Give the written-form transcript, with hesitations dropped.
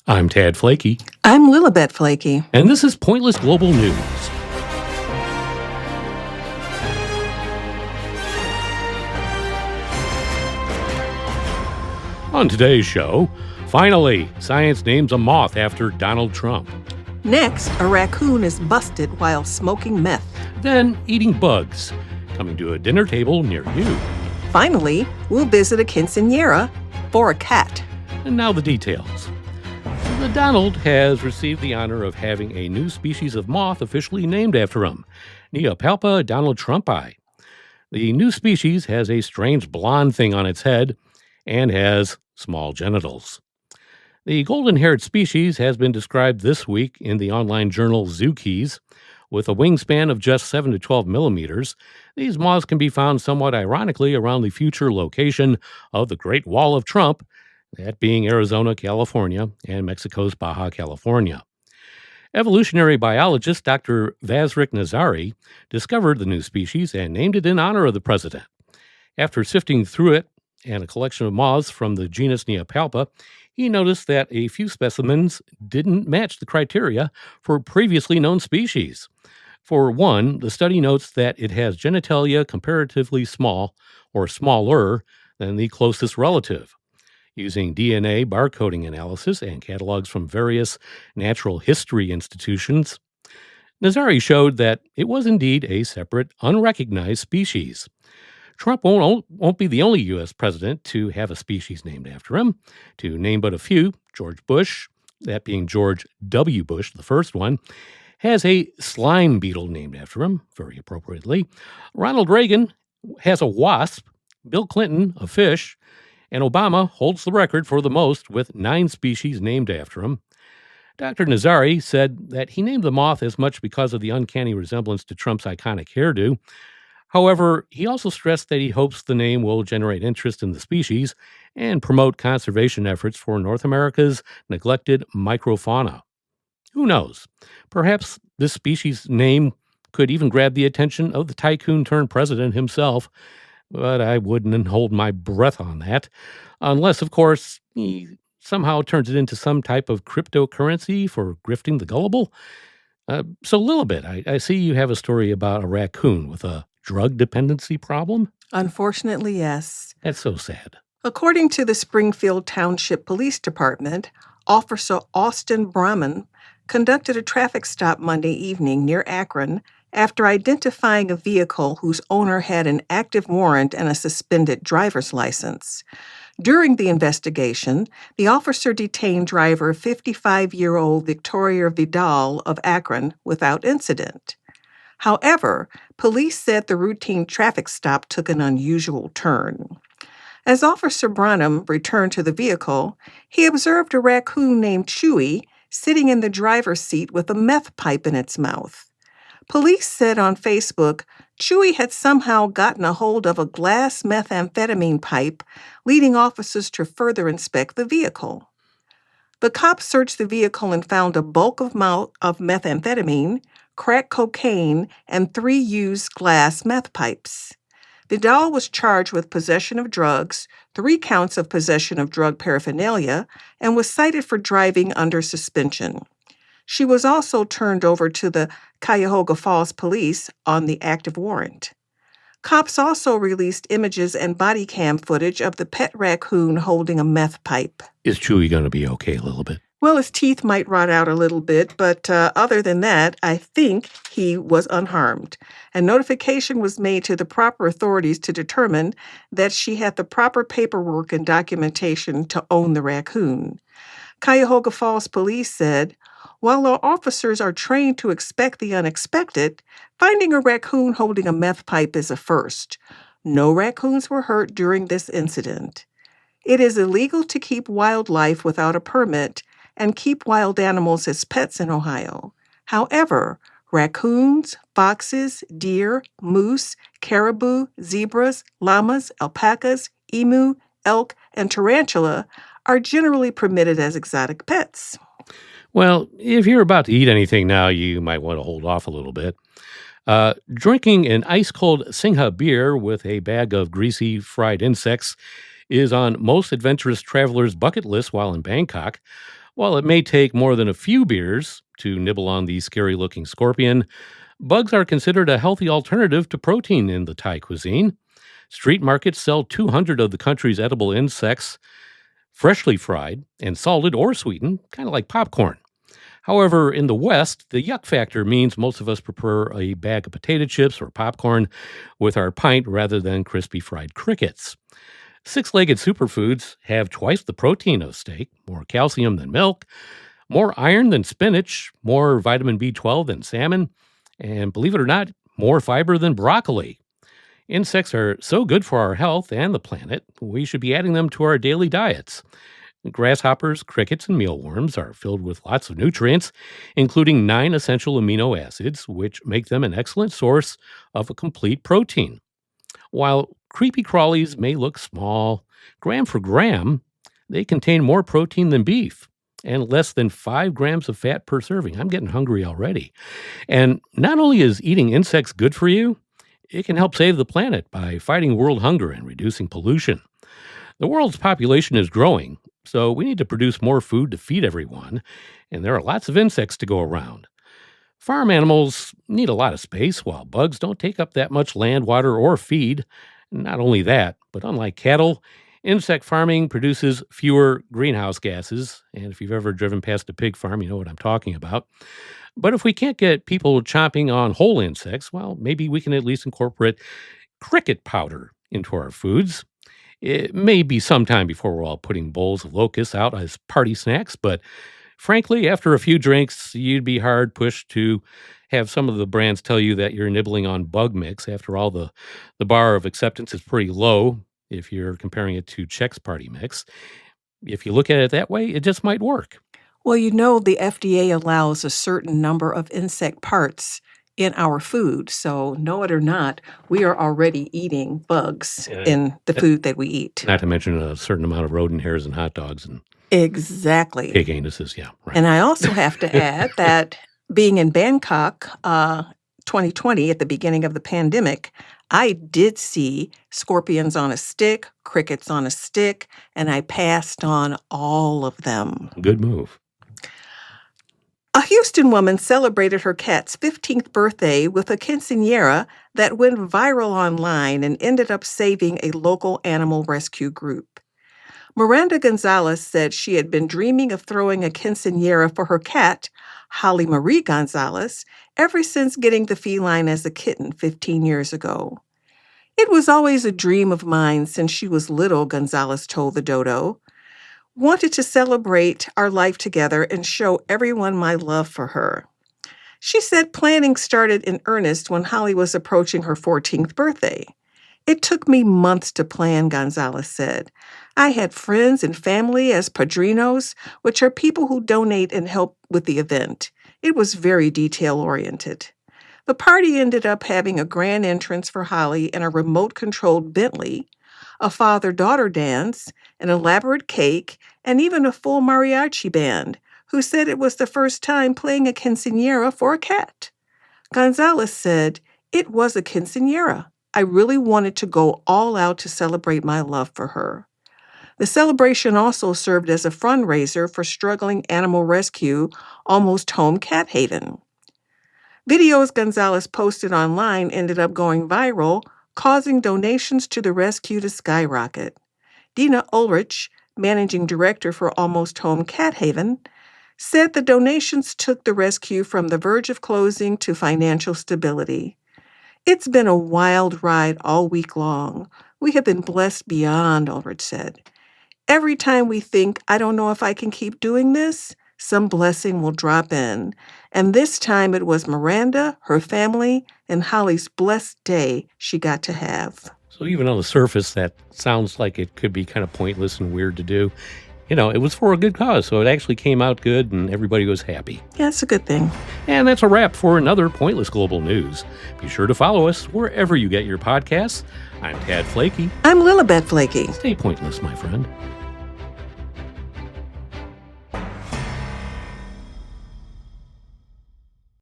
I'm Tad Flakey, I'm Lilibet Flakey. and this is Pointless Global News. On today's show, finally, science names a moth after Donald Trump. Next, a raccoon is busted while smoking meth. Then, eating bugs, coming to a dinner table near you. Finally, we'll visit a quinceanera for a cat. And now the details. The Donald has received the honor of having a new species of moth officially named after him, Neopalpa donaldtrumpi. The new species has a strange blonde thing on its head and has small genitals. The golden-haired species has been described this week in the online journal Zookeys. With a wingspan of just 7 to 12 millimeters, these moths can be found somewhat ironically around the future location of the Great Wall of Trump, that being Arizona, California, and Mexico's Baja California. Evolutionary biologist Dr. Vazrik Nazari discovered the new species and named it in honor of the president. After sifting through it and a collection of moths from the genus Neopalpa, he noticed that a few specimens didn't match the criteria for previously known species. For one, the study notes that it has genitalia comparatively small or smaller than the closest relative. Using DNA barcoding analysis and catalogs from various natural history institutions, Nazari showed that it was indeed a separate, unrecognized species. Trump won't be the only U.S. president to have a species named after him. To name but a few, George Bush, that being George W. Bush, the first one, has a slime beetle named after him, very appropriately. Ronald Reagan has a wasp, Bill Clinton, a fish, and Obama holds the record for the most with 9 species named after him. Dr. Nazari said that he named the moth as much because of the uncanny resemblance to Trump's iconic hairdo. However, he also stressed that he hopes the name will generate interest in the species and promote conservation efforts for North America's neglected microfauna. Who knows? Perhaps this species name could even grab the attention of the tycoon-turned-president himself, but I wouldn't hold my breath on that, unless, of course, he somehow turns it into some type of cryptocurrency for grifting the gullible. So, Lilibet, I see you have a story about a raccoon with a drug dependency problem? Unfortunately, yes. That's so sad. According to the Springfield Township Police Department, Officer Austin Brahman conducted a traffic stop Monday evening near Akron after identifying a vehicle whose owner had an active warrant and a suspended driver's license. During the investigation, the officer detained driver 55-year-old Victoria Vidal of Akron without incident. However, police said the routine traffic stop took an unusual turn. As Officer Branham returned to the vehicle, he observed a raccoon named Chewy sitting in the driver's seat with a meth pipe in its mouth. Police said on Facebook, Chewy had somehow gotten a hold of a glass methamphetamine pipe, leading officers to further inspect the vehicle. The cops searched the vehicle and found a bulk of methamphetamine, crack cocaine, and 3 used glass meth pipes. Vidal was charged with possession of drugs, 3 counts of possession of drug paraphernalia, and was cited for driving under suspension. She was also turned over to the Cuyahoga Falls Police on the active warrant. Cops also released images and body cam footage of the pet raccoon holding a meth pipe. Is Chewy going to be okay a little bit? Well, his teeth might rot out a little bit, but other than that, I think he was unharmed. And notification was made to the proper authorities to determine that she had the proper paperwork and documentation to own the raccoon. Cuyahoga Falls Police said, while our officers are trained to expect the unexpected, finding a raccoon holding a meth pipe is a first. No raccoons were hurt during this incident. It is illegal to keep wildlife without a permit and keep wild animals as pets in Ohio. However, raccoons, foxes, deer, moose, caribou, zebras, llamas, alpacas, emu, elk, and tarantula are generally permitted as exotic pets. Well, if you're about to eat anything now, you might want to hold off a little bit. Drinking an ice-cold Singha beer with a bag of greasy fried insects is on most adventurous travelers' bucket lists while in Bangkok. While it may take more than a few beers to nibble on the scary looking scorpion, bugs are considered a healthy alternative to protein in the Thai cuisine. Street markets sell 200 of the country's edible insects, freshly fried and salted or sweetened, kind of like popcorn. However, in the West, the yuck factor means most of us prefer a bag of potato chips or popcorn with our pint rather than crispy fried crickets. Six legged superfoods have twice the protein of steak, more calcium than milk, more iron than spinach, more vitamin B12 than salmon, and believe it or not, more fiber than broccoli. Insects are so good for our health and the planet, we should be adding them to our daily diets. Grasshoppers, crickets, and mealworms are filled with lots of nutrients, including 9 essential amino acids, which make them an excellent source of a complete protein. While creepy crawlies may look small, gram for gram, they contain more protein than beef and less than 5 grams of fat per serving. I'm getting hungry already. And not only is eating insects good for you, it can help save the planet by fighting world hunger and reducing pollution. The world's population is growing, so we need to produce more food to feed everyone, and there are lots of insects to go around. Farm animals need a lot of space, while bugs don't take up that much land, water, or feed. Not only that, but unlike cattle, insect farming produces fewer greenhouse gases, and if you've ever driven past a pig farm, you know what I'm talking about. But if we can't get people chomping on whole insects, well, maybe we can at least incorporate cricket powder into our foods. It may be some time before we're all putting bowls of locusts out as party snacks, but frankly, after a few drinks, you'd be hard pushed to have some of the brands tell you that you're nibbling on bug mix. After all, the bar of acceptance is pretty low if you're comparing it to Chex Party mix. If you look at it that way, it just might work. Well, you know, the FDA allows a certain number of insect parts in our food. So, know it or not, we are already eating bugs Yeah. in the food that we eat. Not to mention a certain amount of rodent hairs in hot dogs and Exactly. pig anuses. Yeah, right. And I also have to add that being in Bangkok, 2020, at the beginning of the pandemic, I did see scorpions on a stick, crickets on a stick, and I passed on all of them. Good move. A Houston woman celebrated her cat's 15th birthday with a quinceanera that went viral online and ended up saving a local animal rescue group. Miranda Gonzalez said she had been dreaming of throwing a quinceanera for her cat, Holly Marie Gonzalez, ever since getting the feline as a kitten 15 years ago. It was always a dream of mine since she was little, Gonzalez told the Dodo. Wanted to celebrate our life together and show everyone my love for her. She said planning started in earnest when Holly was approaching her 14th birthday. It took me months to plan, Gonzalez said. I had friends and family as padrinos, which are people who donate and help with the event. It was very detail-oriented. The party ended up having a grand entrance for Holly in a remote-controlled Bentley, a father-daughter dance, an elaborate cake, and even a full mariachi band, who said it was the first time playing a quinceanera for a cat. Gonzalez said, "It was a quinceanera. I really wanted to go all out to celebrate my love for her." The celebration also served as a fundraiser for struggling animal rescue Almost Home Cat Haven. Videos Gonzalez posted online ended up going viral, causing donations to the rescue to skyrocket. Dina Ulrich, managing director for Almost Home Cat Haven, said the donations took the rescue from the verge of closing to financial stability. It's been a wild ride all week long. We have been blessed beyond, Ulrich said. Every time we think, I don't know if I can keep doing this, some blessing will drop in. And this time it was Miranda, her family, and Holly's blessed day she got to have. So even on the surface, that sounds like it could be kind of pointless and weird to do. You know, it was for a good cause, so it actually came out good and everybody was happy. Yeah, it's a good thing. And that's a wrap for another Pointless Global News. Be sure to follow us wherever you get your podcasts. I'm Tad Flakey. I'm Lilibet Flakey. Stay pointless, my friend.